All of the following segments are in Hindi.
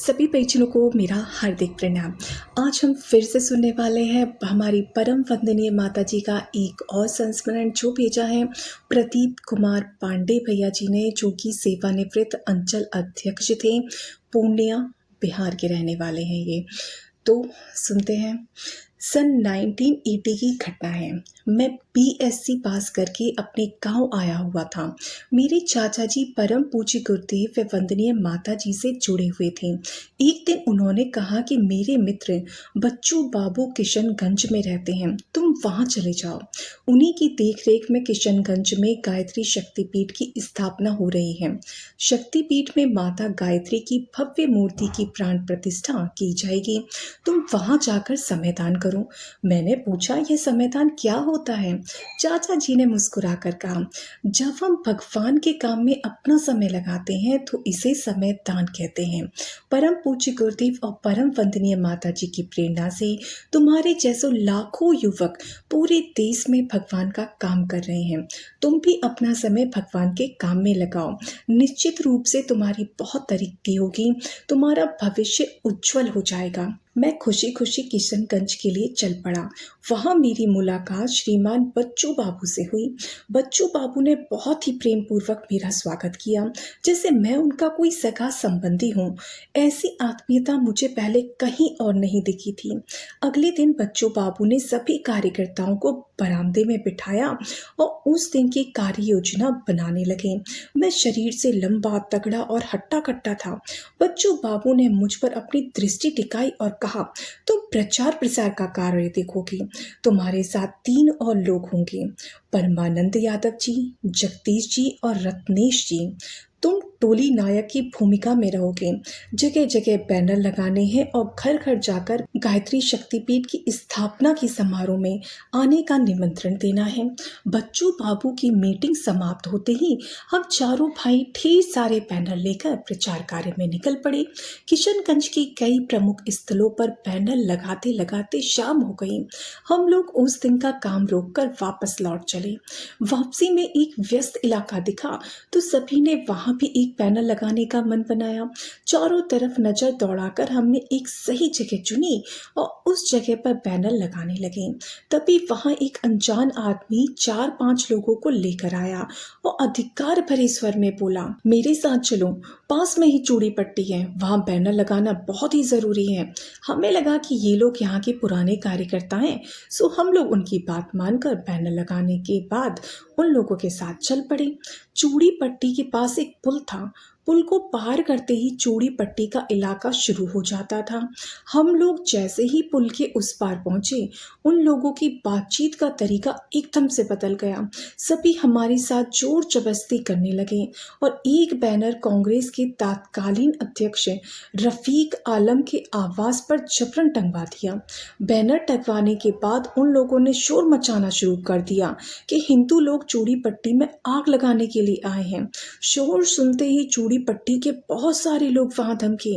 सभी परिजनों को मेरा हार्दिक प्रणाम। आज हम फिर से सुनने वाले हैं हमारी परम वंदनीय माता जी का एक और संस्मरण जो भेजा है प्रदीप कुमार पांडे भैया जी ने, जो कि सेवानिवृत्त अंचल अध्यक्ष थे, पूर्णिया बिहार के रहने वाले हैं ये। तो सुनते हैं। सन 1980 की घटना है। मैं बीएससी पास करके अपने गांव आया हुआ था। मेरे चाचा जी परम पूज्य गुरुदेव व वंदनीय माता जी से जुड़े हुए थे। एक दिन उन्होंने कहा कि मेरे मित्र बच्चू बाबू किशनगंज में रहते हैं, तुम वहां चले जाओ। उन्हीं की देखरेख में किशनगंज में गायत्री शक्तिपीठ की स्थापना हो रही है। शक्तिपीठ में माता गायत्री की भव्य मूर्ति की प्राण प्रतिष्ठा की जाएगी। तुम वहां जाकर समयदान करो। मैंने पूछा, यह समयदान क्या होता है? चाचा जी ने मुस्कुराकर कहा, जब हम भगवान के काम में अपना समय लगाते हैं तो इसे समय दान कहते हैं। परम पूज्य गुरुदेव और परम वंदनीय माता जी की प्रेरणा से तुम्हारे जैसे लाखों युवक पूरे देश में भगवान का काम कर रहे हैं। तुम भी अपना समय भगवान के काम में लगाओ। निश्चित रूप से तुम्हारी बहुत तरक्की होगी, तुम्हारा भविष्य उज्जवल हो जाएगा। मैं खुशी खुशी किशनगंज के लिए चल पड़ा। वहां मेरी मुलाकात श्रीमान बच्चू बाबू से हुई। बच्चू बाबू ने बहुत ही प्रेम पूर्वक मेरा स्वागत किया, जैसे मैं उनका कोई सगा संबंधी हूँ। ऐसी आत्मीयता मुझे पहले कहीं और नहीं दिखी थी। अगले दिन बच्चू बाबू ने सभी कार्यकर्ताओं को बरामदे में बिठाया और उस दिन की कार्य योजना बनाने लगे। मैं शरीर से लंबा, तगड़ा और हट्टा कट्टा था। बच्चू बाबू ने मुझ पर अपनी दृष्टि टिकाई और कहा, तुम प्रचार प्रसार का कार्य देखोगी। तुम्हारे साथ 3 और लोग होंगे, परमानंद यादव जी, जगदीश जी और रत्नेश जी। तुम टोली नायक की भूमिका में रहोगे। जगह जगह बैनर लगाने हैं और घर घर जाकर गायत्री शक्तिपीठ की स्थापना की समारोह में आने का निमंत्रण देना है। बच्चू बाबू की मीटिंग समाप्त होते ही हम चारों भाई ढेर सारे बैनर लेकर प्रचार कार्य में निकल पड़े। किशनगंज की कई प्रमुख स्थलों पर बैनर लगाते लगाते शाम हो गई। हम लोग उस दिन का काम रोककर वापस लौट चले। वापसी में एक व्यस्त इलाका दिखा तो सभी ने वहां भी एक बैनर लगाने का मन बनाया। चारों तरफ नजर दौड़ाकर हमने एक सही जगह चुनी और उस जगह पर बैनर लगाने लगे। तभी वहां एक अनजान आदमी 4-5 लोगों को लेकर आया और अधिकार भरे स्वर में बोला, मेरे साथ चलो, पास में ही चूड़ी पट्टी है, वहां बैनर लगाना बहुत ही जरूरी है। हमें लगा कि ये लोग यहाँ के पुराने कार्यकर्ता हैं, सो हम लोग उनकी बात मानकर बैनर लगाने के बाद उन लोगों के साथ चल पड़े। चूड़ी पट्टी के पास एक पुल था। पुल को पार करते ही चूड़ी पट्टी का इलाका शुरू हो जाता था। हम लोग जैसे ही पुल के उस पार पहुंचे, उन लोगों की बातचीत का तरीका एकदम से बदल गया। सभी हमारे साथ जोर जबरदस्ती करने लगे और एक बैनर कांग्रेस के तत्कालीन अध्यक्ष रफीक आलम के आवास पर जबरन टंगवा दिया। बैनर टंगवाने के बाद उन लोगों ने शोर मचाना शुरू कर दिया कि हिंदू लोग चूड़ी पट्टी में आग लगाने के लिए आए हैं। शोर सुनते ही चूड़ी पट्टी के बहुत सारे लोग वहां धमके।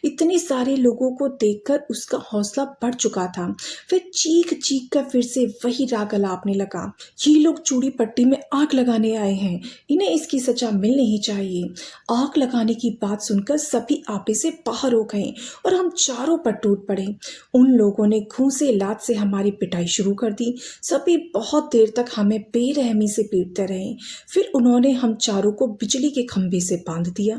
इतने सारे लोगों को देखकर उसका हौसला बढ़ चुका था। फिर चीख चीख कर फिर से वही राग अलापने लगा, ये लोग चूड़ी पट्टी में आग लगाने आए हैं, इन्हें इसकी सजा मिलनी ही चाहिए। आग लगाने की बात सुनकर सभी आपे से बाहर हो गए और हम चारों पर टूट पड़े। उन लोगों ने घूंसे लात से हमारी पिटाई शुरू कर दी। सभी बहुत देर तक हमें बेरहमी से पीटते रहे। फिर उन्होंने हम चारों को बिजली के खंभे से बांध दिया।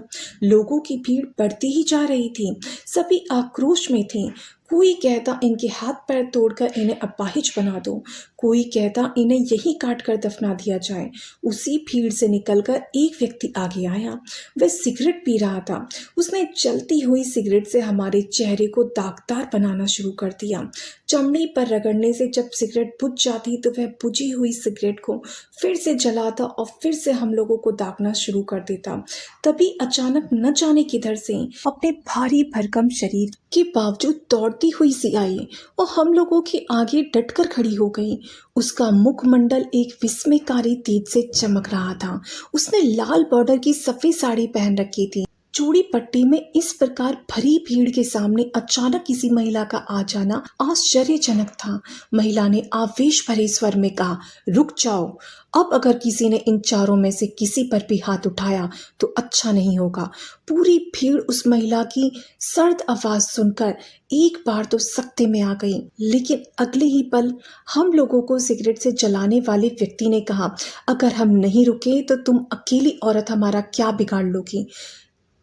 लोगों की भीड़ बढ़ती ही जा रही थी। सभी आक्रोश में थे। कोई कहता इनके हाथ पैर तोड़कर इन्हें अपाहिज बना दो, कोई कहता इन्हें यहीं काट कर दफना दिया जाए। उसी भीड़ से निकलकर एक व्यक्ति आगे आया। वह सिगरेट पी रहा था। उसने जलती हुई सिगरेट से हमारे चेहरे को दागदार बनाना शुरू कर दिया। चमड़ी पर रगड़ने से जब सिगरेट बुझ जाती तो वह बुझी हुई सिगरेट को फिर से जलाता और फिर से हम लोगों को दागना शुरू कर देता। तभी अचानक न जाने किधर से अपने भारी भरकम शरीर के बावजूद दौड़ती हुई सी आई और हम लोगों के आगे डटकर खड़ी हो गई। उसका मुखमंडल एक विस्मयकारी तेज से चमक रहा था। उसने लाल बॉर्डर की सफेद साड़ी पहन रखी थी। चूड़ी पट्टी में इस प्रकार भरी भीड़ के सामने अचानक किसी महिला का आ जाना आश्चर्यजनक था। महिला ने आवेश भरे स्वर में कहा, रुक जाओ। अब अगर किसी ने इन चारों में से किसी पर भी हाथ उठाया तो अच्छा नहीं होगा। पूरी भीड़ उस महिला की सर्द आवाज सुनकर एक बार तो सकते में आ गई, लेकिन अगले ही पल हम लोगों को सिगरेट से जलाने वाले व्यक्ति ने कहा, अगर हम नहीं रुके तो तुम अकेली औरत हमारा क्या बिगाड़ लोगी।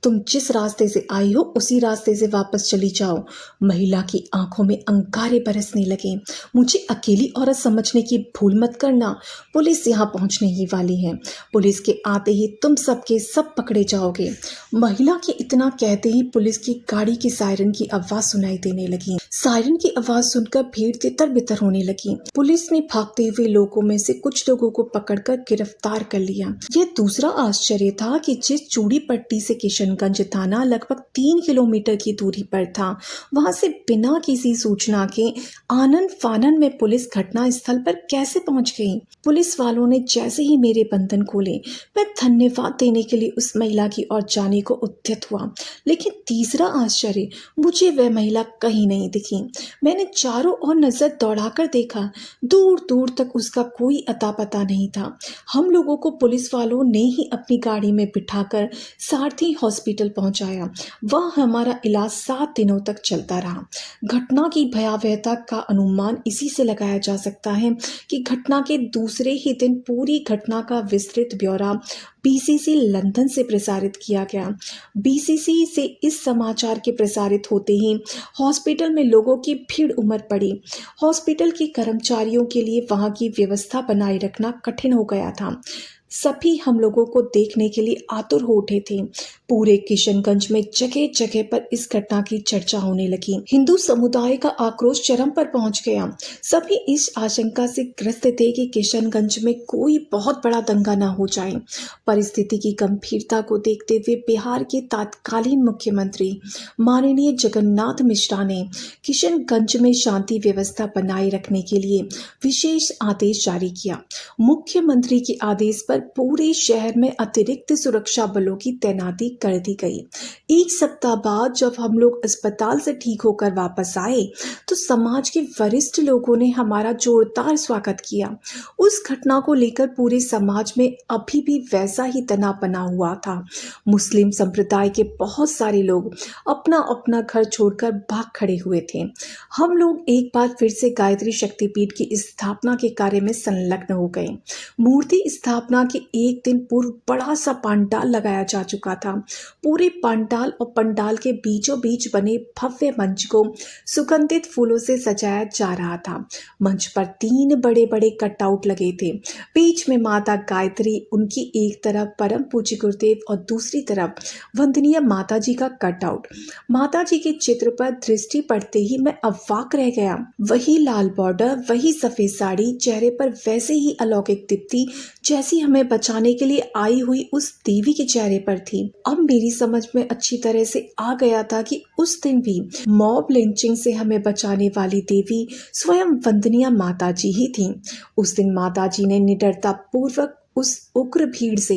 तुम जिस रास्ते से आई हो उसी रास्ते से वापस चली जाओ। महिला की आंखों में अंगारे बरसने लगे। मुझे अकेली औरत समझने की भूल मत करना। पुलिस यहाँ पहुँचने ही वाली है। पुलिस के आते ही तुम सबके सब पकड़े जाओगे। महिला के इतना कहते ही पुलिस की गाड़ी की सायरन की आवाज सुनाई देने लगी। सायरन की आवाज सुनकर भीड़ तितर बितर होने लगी। पुलिस ने भागते हुए लोगों में से कुछ लोगों को पकड़कर गिरफ्तार कर लिया। यह दूसरा आश्चर्य था कि जिस चूड़ी पट्टी से किशनगंज थाना लगभग 3 किलोमीटर की दूरी पर था, वहां से बिना किसी सूचना के आनन फानन में पुलिस घटना स्थल पर कैसे पहुंच गई। पुलिस वालों ने जैसे ही मेरे बंधन खोले, मैं धन्यवाद देने के लिए उस महिला की ओर जाने को उद्यत हुआ, लेकिन तीसरा आश्चर्य, मुझे वह महिला कहीं नहीं दिखी। मैंने चारों ओर नजर दौड़ाकर देखा, दूर दूर तक उसका कोई अता पता नहीं था। हम लोगों को पुलिस वालों ने ही अपनी गाड़ी में बिठाकर सारथी हॉस्पिटल पहुंचाया। वह हमारा इलाज 7 दिनों तक चलता रहा। घटना की भयावहता का अनुमान इसी से लगाया जा सकता है कि घटना के दूसरे ही दिन पूरी घटना का विस्तृत ब्यौरा बीसीसी लंदन से प्रसारित किया गया। बीसीसी से इस समाचार के प्रसारित होते ही हॉस्पिटल में लोगों की भीड़ उमड़ पड़ी। हॉस्पिटल के कर्मचारियों के लिए वहां की व्यवस्था बनाए रखना कठिन हो गया था। सभी हम लोगों को देखने के लिए आतुर हो उठे थे। पूरे किशनगंज में जगह जगह पर इस घटना की चर्चा होने लगी। हिंदू समुदाय का आक्रोश चरम पर पहुंच गया। सभी इस आशंका से ग्रस्त थे कि किशनगंज में कोई बहुत बड़ा दंगा न हो जाए। परिस्थिति की गंभीरता को देखते हुए बिहार के तत्कालीन मुख्यमंत्री माननीय जगन्नाथ मिश्रा ने किशनगंज में शांति व्यवस्था बनाए रखने के लिए विशेष आदेश जारी किया। मुख्यमंत्री के आदेश पर पूरे शहर में अतिरिक्त सुरक्षा बलों की तैनाती कर दी गई। एक सप्ताह बाद जब हम लोग अस्पताल से ठीक होकर वापस आए तो समाज के वरिष्ठ लोगों ने हमारा जोरदार स्वागत किया। उस घटना को लेकर पूरे समाज में अभी भी वैसा ही तनाव बना हुआ था। मुस्लिम संप्रदाय के बहुत सारे लोग अपना अपना घर छोड़कर भाग खड़े हुए थे। हम लोग एक बार फिर से गायत्री शक्तिपीठ की स्थापना के कार्य में संलग्न हो गए। मूर्ति स्थापना के एक दिन पूर्व बड़ा सा पंडाल लगाया जा चुका था। पूरे पंडाल और पंडाल के बीचों बीच बने भव्य मंच को सुगंधित फूलों से सजाया जा रहा था। मंच पर 3 बड़े बड़े कटआउट लगे थे। बीच में माता गायत्री, उनकी एक तरफ परम पूज्य गुरुदेव और दूसरी तरफ वंदनीय माता जी का कटआउट। माता जी के चित्र पर दृष्टि पड़ते ही मैं अवाक रह गया। वही लाल बॉर्डर, वही सफेद साड़ी, चेहरे पर वैसे ही अलौकिक दीप्ति जैसी हमें बचाने के लिए आई हुई उस देवी के चेहरे पर थी। अब मेरी समझ में अच्छी तरह से आ गया था कि उस दिन भी मॉब लिंचिंग से हमें बचाने वाली देवी स्वयं वंदनीय माता जी ही थी। उस दिन माता जी ने निडरता पूर्वक उस उग्र भीड़ से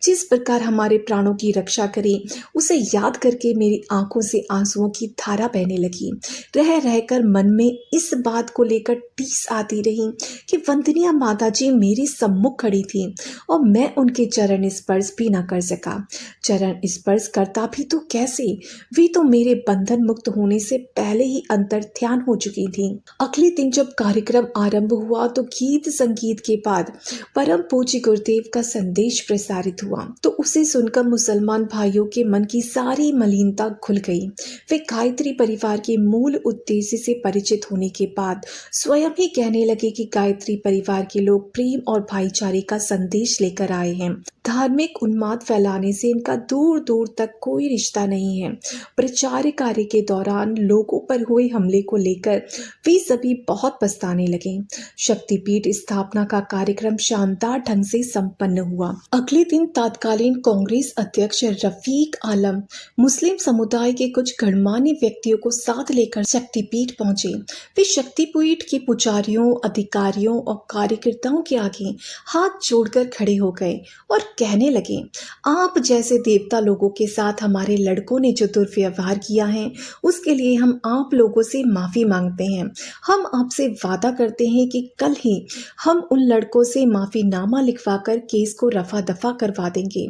जिस प्रकार हमारे प्राणों की रक्षा करी, उसे याद करके मेरी आंखों से आंसुओं की धारा बहने लगी। रह रहकर मन में इस बात को लेकर टीस आती रही कि वंदनीय माता जी मेरे सम्मुख खड़ी थी और मैं उनके चरण स्पर्श भी न कर सका। चरण स्पर्श करता भी तो कैसे, वे तो मेरे बंधन मुक्त होने से पहले ही अंतर्ध्यान हो चुकी थी। अगले दिन जब कार्यक्रम आरंभ हुआ तो गीत संगीत के बाद परम पूज्य गुरुदेव का संदेश प्रसारित हुआ तो उसे सुनकर मुसलमान भाइयों के मन की सारी मलिनता खुल गई। वे गायत्री परिवार के मूल उद्देश्य से परिचित होने के बाद स्वयं ही कहने लगे कि गायत्री परिवार के लोग प्रेम और भाईचारे का संदेश लेकर आए हैं। धार्मिक उन्माद फैलाने से इनका दूर दूर तक कोई रिश्ता नहीं है। प्रचार कार्य के दौरान लोगों पर हुए हमले को लेकर वे सभी बहुत पछताने लगे। शक्तिपीठ स्थापना का कार्यक्रम शानदार ढंग से संपन्न हुआ। अगले दिन तत्कालीन कांग्रेस अध्यक्ष रफीक आलम मुस्लिम समुदाय के कुछ गणमान्य व्यक्तियों को साथ लेकर शक्तिपीठ पहुंचे। वे शक्तिपीठ के पुजारियों, अधिकारियों और कार्यकर्ताओं के आगे हाथ जोड़कर खड़े हो गए और कहने लगे, आप जैसे देवता लोगों के साथ हमारे लड़कों ने जो दुर्व्यवहार किया है उसके लिए हम आप लोगों से माफ़ी मांगते हैं। हम आपसे वादा करते हैं कि कल ही हम उन लड़कों से माफ़ीनामा लिखवाकर केस को रफा दफा करवा देंगे।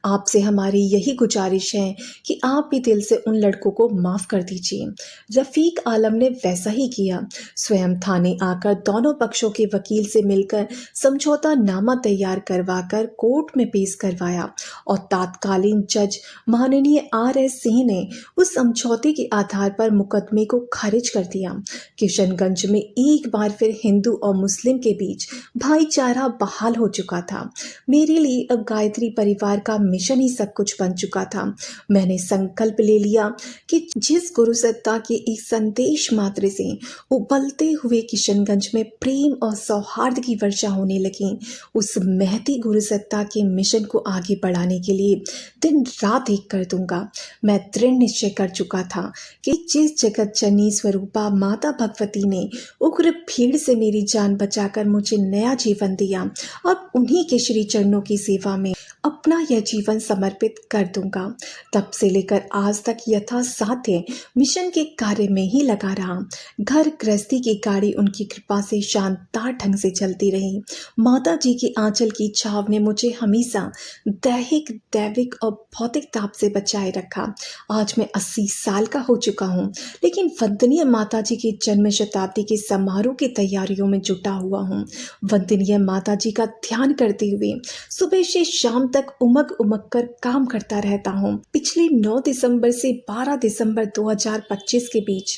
आपसे हमारी यही गुजारिश है कि आप भी दिल से उन लड़कों को माफ़ कर दीजिए। रफीक आलम ने वैसा ही किया। स्वयं थाने आकर दोनों पक्षों के वकील से मिलकर समझौता नामा तैयार करवाकर कोर्ट में पेश करवाया और तत्कालीन जज माननीय RS सिंह ने उस समझौते के आधार पर मुकदमे को खारिज कर दिया। किशनगंज में एक बार फिर हिंदू और मुस्लिम के बीच भाईचारा बहाल हो चुका था। मेरे लिए अब गायत्री परिवार का मिशन ही सब कुछ बन चुका था। मैंने संकल्प ले लिया कि जिस गुरु सत्ता के एक संदेश मात्र से उबलते हुए किशनगंज में प्रेम और सौहार्द की वर्षा होने लगी, उस महती गुरु सत्ता के मिशन को आगे बढ़ाने के लिए दिन रात एक कर दूंगा। मैं दृढ़ निश्चय कर चुका था कि जिस जगत जननी स्वरूपा माता भगवती ने उग्र भीड़ से मेरी जान बचाकर मुझे नया जीवन दिया और उन्हीं के श्री चरणों की सेवा में अपना यह जीवन समर्पित कर दूंगा। तब से लेकर आज तक यथासाध्य मिशन के कार्य में ही लगा रहा। घर गृहस्थी की गाड़ी उनकी कृपा से शानदार ढंग से चलती रही। माता जी की आंचल की छाव ने मुझे हमेशा दैहिक, दैविक और भौतिक ताप से बचाए रखा। आज मैं 80 साल का हो चुका हूँ, लेकिन वंदनीय माता जी की जन्म शताब्दी के समारोह की तैयारियों में जुटा हुआ हूँ। वंदनीय माता जी का ध्यान करते हुए सुबह से शाम तक उमग उमग कर काम करता रहता हूँ। पिछले 9 दिसंबर से 12 दिसंबर 2025 के बीच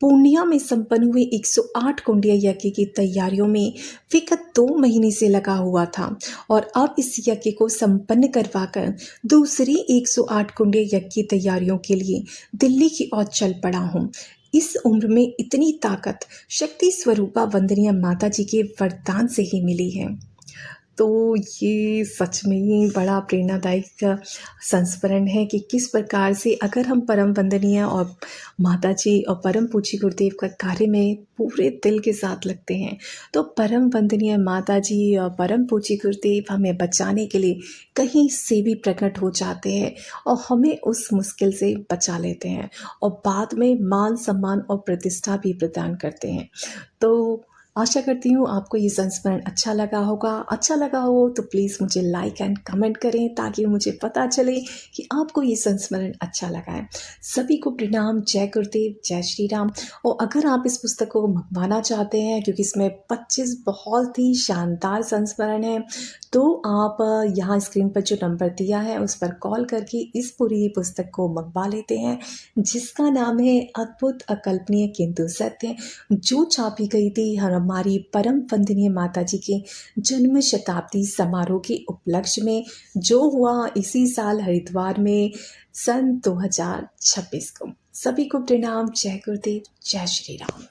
पूर्णिया में संपन्न हुए 108 कुंडिया यज्ञ की तैयारियों में विगत 2 महीने से लगा हुआ था और अब इस यज्ञ को संपन्न करवाकर दूसरी 108 कुंडिया यज्ञ की तैयारियों के लिए दिल्ली की ओर चल पड़ा हूँ। इस उम्र में इतनी ताकत शक्ति स्वरूपा वंदनीय माता जी के वरदान से ही मिली है। तो ये सच में ही बड़ा प्रेरणादायक संस्मरण है कि किस प्रकार से अगर हम परम वंदनीय और माता जी और परम पूज्य गुरुदेव का कार्य में पूरे दिल के साथ लगते हैं, तो परम वंदनीय माता जी और परम पूज्य गुरुदेव हमें बचाने के लिए कहीं से भी प्रकट हो जाते हैं और हमें उस मुश्किल से बचा लेते हैं और बाद में मान सम्मान और प्रतिष्ठा भी प्रदान करते हैं। तो आशा करती हूँ आपको ये संस्मरण अच्छा लगा होगा। अच्छा लगा हो तो प्लीज़ मुझे लाइक एंड कमेंट करें ताकि मुझे पता चले कि आपको ये संस्मरण अच्छा लगा है। सभी को प्रणाम। जय गुरुदेव, जय श्री राम। और अगर आप इस पुस्तक को मंगवाना चाहते हैं, क्योंकि इसमें 25 बहुत ही शानदार संस्मरण है, तो आप यहाँ स्क्रीन पर जो नंबर दिया है उस पर कॉल करके इस पूरी पुस्तक को मंगवा लेते हैं, जिसका नाम है अद्भुत अकल्पनीय किंतु सत्य, जो छापी गई थी हमारी परम वंदनीय माता जी के जन्म शताब्दी समारोह के उपलक्ष्य में, जो हुआ इसी साल हरिद्वार में सन 2026 को। सभी को प्रणाम। जय गुरुदेव, जय श्री राम।